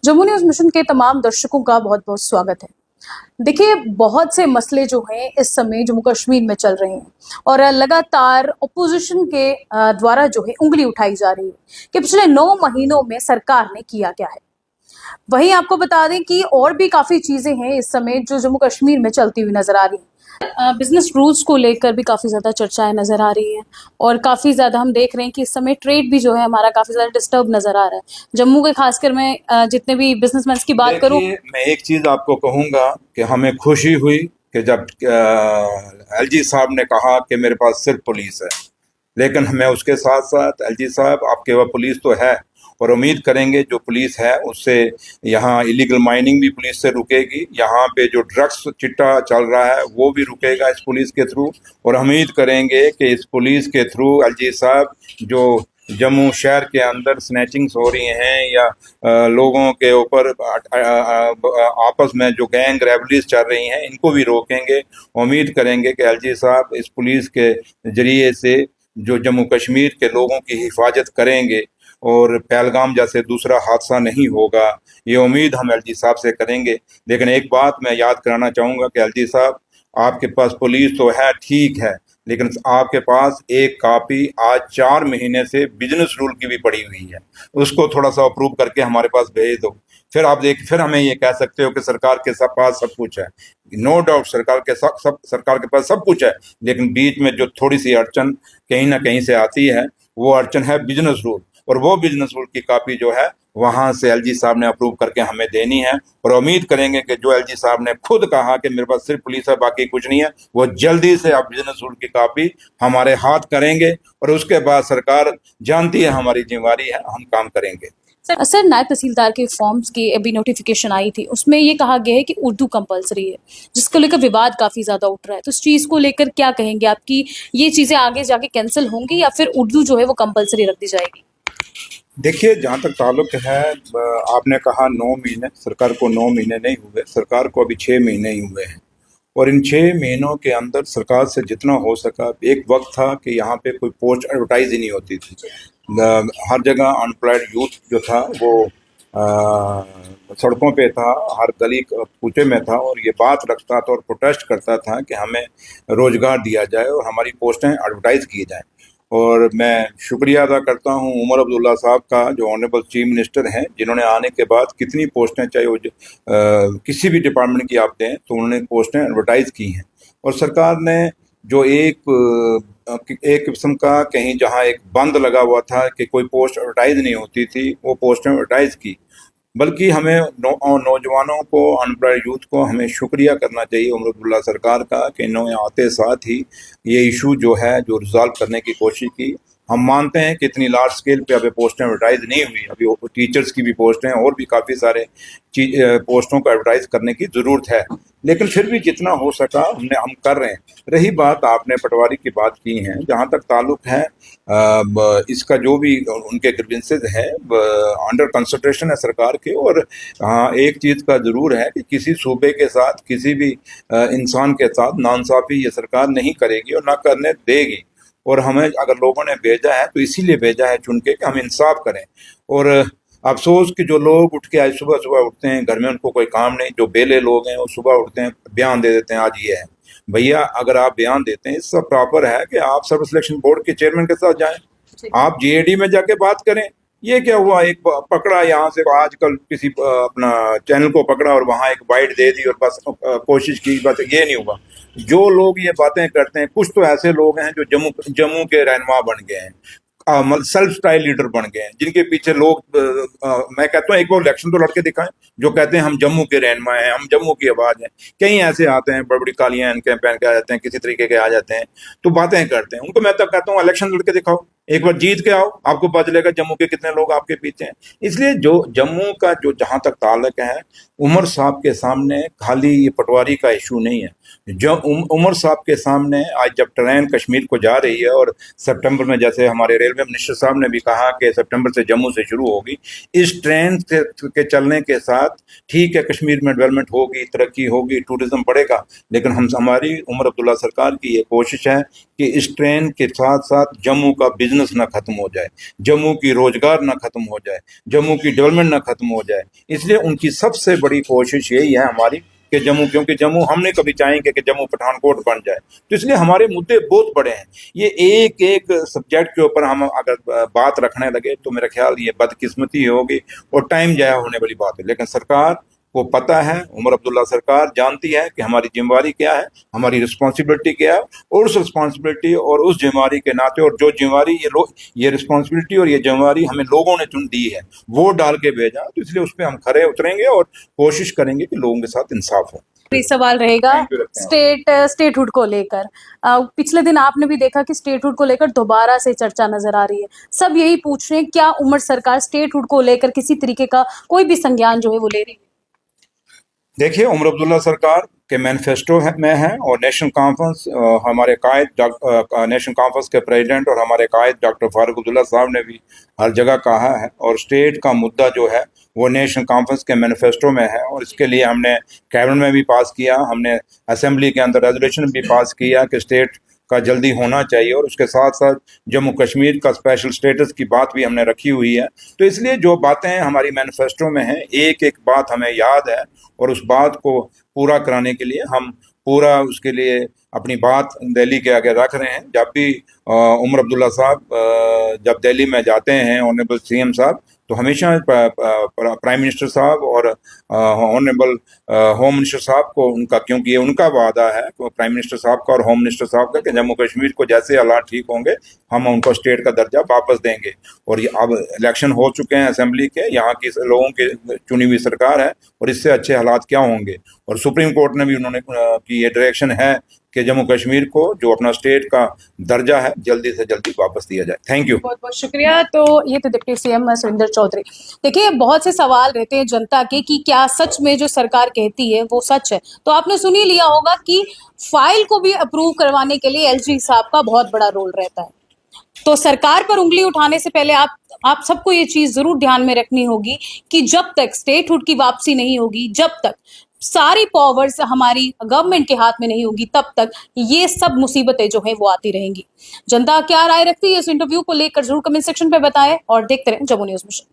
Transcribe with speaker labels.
Speaker 1: Jammu news mission के तमाम दर्शकों का बहुत बहुत स्वागत है। देखिए, बहुत से मसले जो हैं इस समय जम्मू कश्मीर में चल रहे हैं और लगातार ऑपोजिशन के द्वारा जो है उंगली उठाई जा रही है कि पिछले 9 महीनों में सरकार ने किया क्या है। वहीं आपको बता दें कि और भी काफी चीजें हैं इस समय जो जम्मू कश्मीर में चलती हुई नजर आ रही हैं। बिजनेस रूल्स को लेकर भी काफी ज्यादा चर्चाएं नजर आ रही हैं और काफी ज्यादा हम देख रहे हैं कि इस समय ट्रेड भी जो है हमारा काफी ज्यादा डिस्टर्ब नजर आ रहा है। जम्मू के खासकर मैं जितने भी बिजनेसमैन की बात करूं।
Speaker 2: देखिए, मैं एक चीज आपको कहूंगा कि हमें खुशी हुई कि जब एलजी साहब ने कहा कि मेरे पास सिर्फ पुलिस है, लेकिन हमें उसके साथ साथ एलजी साहब आपके वह पुलिस तो है और उम्मीद करेंगे जो पुलिस है उससे यहाँ इलीगल माइनिंग भी पुलिस से रुकेगी, यहाँ पे जो ड्रग्स चिट्टा चल रहा है वो भी रुकेगा इस पुलिस के थ्रू। और उम्मीद करेंगे कि इस पुलिस के थ्रू एलजी साहब जो जम्मू शहर के अंदर स्नैचिंग्स हो रही हैं या लोगों के ऊपर आपस में जो गैंग रेवलीज चल रही हैं इनको भी रोकेंगे। उम्मीद करेंगे कि एलजी साहब इस पुलिस के जरिए से जो जम्मू कश्मीर के लोगों की हिफाजत करेंगे और पहलगाम जैसे दूसरा हादसा नहीं होगा, ये उम्मीद हम एलजी साहब से करेंगे। लेकिन एक बात मैं याद कराना चाहूँगा कि एलजी साहब आपके पास पुलिस तो है, ठीक है, लेकिन आपके पास एक कॉपी आज 4 महीने से बिजनेस रूल की भी पड़ी हुई है, उसको थोड़ा सा अप्रूव करके हमारे पास भेज दो। फिर आप फिर हमें ये कह सकते हो कि सरकार के पास सब कुछ है। नो डाउट सरकार के पास सब कुछ है, लेकिन बीच में जो थोड़ी सी अड़चन कहीं ना कहीं से आती है वो अड़चन है बिजनेस रूल। और वो बिजनेस रूल की कॉपी जो है वहां से एलजी साहब ने अप्रूव करके हमें देनी है। और उम्मीद करेंगे कि जो एलजी साहब ने खुद कहा कि मेरे पास सिर्फ पुलिस है बाकी कुछ नहीं है, वो जल्दी से आप बिजनेस रूल की कॉपी हमारे हाथ करेंगे और उसके बाद सरकार जानती है हमारी जिम्मेवारी है, हम काम करेंगे।
Speaker 1: सर, नायब तहसीलदार के फॉर्म्स की अभी नोटिफिकेशन आई थी, उसमें ये कहा गया है कि उर्दू कंपलसरी है, जिसको लेकर विवाद काफी ज्यादा उठ रहा है। तो इस चीज को लेकर क्या कहेंगे आपकी, ये चीजें आगे जाके कैंसिल होंगी या फिर उर्दू जो है वो कंपलसरी रख दी जाएगी?
Speaker 2: देखिए, जहाँ तक ताल्लुक है, आपने कहा 9 महीने, सरकार को 9 महीने नहीं हुए, सरकार को अभी 6 महीने ही हुए हैं। और इन 6 महीनों के अंदर सरकार से जितना हो सका, एक वक्त था कि यहाँ पे कोई पोस्ट एडवर्टाइज ही नहीं होती थी। हर जगह अनएम्प्लॉयड यूथ जो था वो सड़कों पे था, हर गली कूचे में था और ये बात रखता था और प्रोटेस्ट करता था कि हमें रोजगार दिया जाए और हमारी पोस्टें एडवर्टाइज की जाएं। और मैं शुक्रिया अदा करता हूं उमर अब्दुल्ला साहब का, जो ऑनरेबल चीफ मिनिस्टर हैं, जिन्होंने आने के बाद कितनी पोस्टें, चाहे वो किसी भी डिपार्टमेंट की आप दें, तो उन्होंने पोस्टें एडवर्टाइज की हैं। और सरकार ने जो एक किस्म का कहीं जहां एक बंद लगा हुआ था कि कोई पोस्ट एडवर्टाइज नहीं होती थी, वो पोस्टें एडवर्टाइज की। बल्कि हमें नौजवानों को, अनएम्प्लॉयड यूथ को हमें शुक्रिया करना चाहिए उमर अब्दुल्ला सरकार का कि इन्होंने आते साथ ही ये इशू जो है जो रिजॉल्व करने की कोशिश की। हम मानते हैं कि इतनी लार्ज स्केल पे अभी पोस्टें एडवर्टाइज नहीं हुई, अभी टीचर्स की भी पोस्टें और भी काफ़ी सारे पोस्टों को एडवर्टाइज करने की ज़रूरत है, लेकिन फिर भी जितना हो सका हम कर रहे हैं। रही बात, आपने पटवारी की बात की है, जहाँ तक ताल्लुक है इसका जो भी उनके ग्रीवेंसेस है अंडर कंसिडरेशन है सरकार के। और हाँ, एक चीज़ का ज़रूर है कि किसी सूबे के साथ, किसी भी इंसान के साथ नाइंसाफ़ी ये सरकार नहीं करेगी और ना करने देगी। और हमें अगर लोगों ने भेजा है तो इसीलिए भेजा है चुन के कि हम इंसाफ करें। और अफसोस कि जो लोग उठ के आज सुबह सुबह उठते हैं, घर में उनको कोई काम नहीं, जो बेले लोग हैं वो सुबह उठते हैं, बयान दे देते हैं आज ये है। भैया, अगर आप बयान देते हैं, इससे प्रॉपर है कि आप सर्विस सिलेक्शन बोर्ड के चेयरमैन के साथ जाएं, आप जीएडी में जाके बात करें। ये क्या हुआ, एक पकड़ा यहाँ से, आजकल किसी अपना चैनल को पकड़ा और वहां एक बाइट दे दी और बस कोशिश की, बस ये नहीं हुआ। जो लोग ये बातें करते हैं, कुछ तो ऐसे लोग हैं जो जम्मू के रहनुमा बन गए हैं, सेल्फ स्टाइल लीडर बन गए हैं, जिनके पीछे लोग मैं कहता हूँ एक बार इलेक्शन तो लड़के दिखाएं, जो कहते हैं हम जम्मू के रहनुमा हैं, हम जम्मू की आवाज है। कई ऐसे आते हैं, बड़ी बड़ी कालियां इनके पहन के आ जाते हैं, किसी तरीके के आ जाते हैं, तो बातें करते हैं। उनको मैं तो कहता हूँ इलेक्शन लड़के दिखाओ, एक बार जीत के आओ, आपको पता चलेगा जम्मू के कितने लोग आपके पीछे हैं। इसलिए जो जम्मू का जो जहां तक ताल्लुक है, उमर साहब के सामने खाली ये पटवारी का इशू नहीं है। जो उमर साहब के सामने आज जब ट्रेन कश्मीर को जा रही है और सितंबर में, जैसे हमारे रेलवे मिनिस्टर साहब ने भी कहा कि सितंबर से जम्मू से शुरू होगी, इस ट्रेन के चलने के साथ ठीक है कश्मीर में डेवलपमेंट होगी, तरक्की होगी, टूरिज्म बढ़ेगा, लेकिन हमारी उमर अब्दुल्ला सरकार की ये कोशिश है कि इस ट्रेन के साथ साथ जम्मू का बिजनेस ना खत्म हो जाए, जम्मू की रोजगार ना खत्म हो जाए, जम्मू की डेवलपमेंट ना खत्म हो जाए। इसलिए उनकी सबसे बड़ी कोशिश यही है हमारी कि जम्मू, क्योंकि जम्मू हम नहीं कभी चाहेंगे कि जम्मू पठानकोट बन जाए, तो इसलिए हमारे मुद्दे बहुत बड़े हैं। ये एक एक सब्जेक्ट के ऊपर हम अगर बात रखने लगे तो मेरा ख्याल ये बदकिस्मती होगी और टाइम जाया होने वाली बात है। लेकिन सरकार को पता है, उमर अब्दुल्ला सरकार जानती है कि हमारी जिम्मेवारी क्या है, हमारी रिस्पॉन्सिबिलिटी क्या है, और उस रिस्पॉन्सिबिलिटी और उस जिम्मेवारी के नाते, और जो जिम्मेवारी ये रिस्पॉन्सिबिलिटी और ये जिम्मेवारी हमें लोगों ने चुन दी है, वोट डाल के भेजा, तो इसलिए उस पर हम खरे उतरेंगे और कोशिश करेंगे कि लोगों के साथ इंसाफ हो।
Speaker 1: सवाल रहेगा
Speaker 2: Thank you, रत्ना।
Speaker 1: स्टेटहुड को लेकर। पिछले दिन आपने भी देखा कि स्टेटहुड को लेकर दोबारा से चर्चा नजर आ रही है। सब यही पूछ रहे हैं, क्या उमर सरकार स्टेटहुड को लेकर किसी तरीके का कोई भी संज्ञान जो है वो ले रही है?
Speaker 2: देखिए, उमर अब्दुल्ला सरकार के मैनिफेस्टो में है, और नेशनल कॉन्फ्रेंस, हमारे कायद नेशनल कॉन्फ्रेंस के प्रेसिडेंट और हमारे कायद डॉक्टर फारूक अब्दुल्ला साहब ने भी हर जगह कहा है, और स्टेट का मुद्दा जो है वो नेशनल कॉन्फ्रेंस के मैनिफेस्टो में है, और इसके लिए हमने कैबिनेट में भी पास किया, हमने असेंबली के अंदर रेजोल्यूशन भी पास किया कि स्टेट का जल्दी होना चाहिए, और उसके साथ साथ जम्मू कश्मीर का स्पेशल स्टेटस की बात भी हमने रखी हुई है। तो इसलिए जो बातें हमारी मैनिफेस्टो में हैं, एक एक बात हमें याद है, और उस बात को पूरा कराने के लिए हम पूरा उसके लिए अपनी बात दिल्ली के आगे रख रहे हैं। जब भी उमर अब्दुल्ला साहब जब दिल्ली में जाते हैं, ऑनरेबल सीएम साहब, तो हमेशा प्राइम मिनिस्टर साहब और ऑनरेबल होम मिनिस्टर साहब को उनका, क्योंकि ये उनका वादा है प्राइम मिनिस्टर साहब का और होम मिनिस्टर साहब का, कि जम्मू कश्मीर को जैसे हालात ठीक होंगे हम उनको स्टेट का दर्जा वापस देंगे। और ये अब इलेक्शन हो चुके हैं असेंबली के, यहाँ की लोगों की चुनी हुई सरकार है, और इससे अच्छे हालात क्या होंगे। और सुप्रीम कोर्ट ने भी उन्होंने की ये डायरेक्शन है कि जम्मू कश्मीर को जो अपना स्टेट का दर्जा है जल्दी से जल्दी वापस दिया जाए। Thank you.
Speaker 1: बहुत बहुत शुक्रिया। तो ये तो डिप्टी सीएम सुरेंद्र चौधरी। देखिए, बहुत से सवाल रहते हैं जनता के कि क्या सच में जो सरकार कहती है वो सच है। तो आपने सुन ही लिया होगा कि फाइल को भी अप्रूव करवाने के लिए एलजी साहब का बहुत बड़ा रोल रहता है। तो सरकार पर उंगली उठाने से पहले आप सबको ये चीज जरूर ध्यान में रखनी होगी कि जब तक स्टेटहुड की वापसी नहीं होगी, जब तक सारी पावर्स हमारी गवर्नमेंट के हाथ में नहीं होगी, तब तक ये सब मुसीबतें जो है वो आती रहेंगी। जनता क्या राय रखती है इस इंटरव्यू को लेकर जरूर कमेंट सेक्शन पे बताएं, और देखते रहें जम्मू न्यूज मिशन।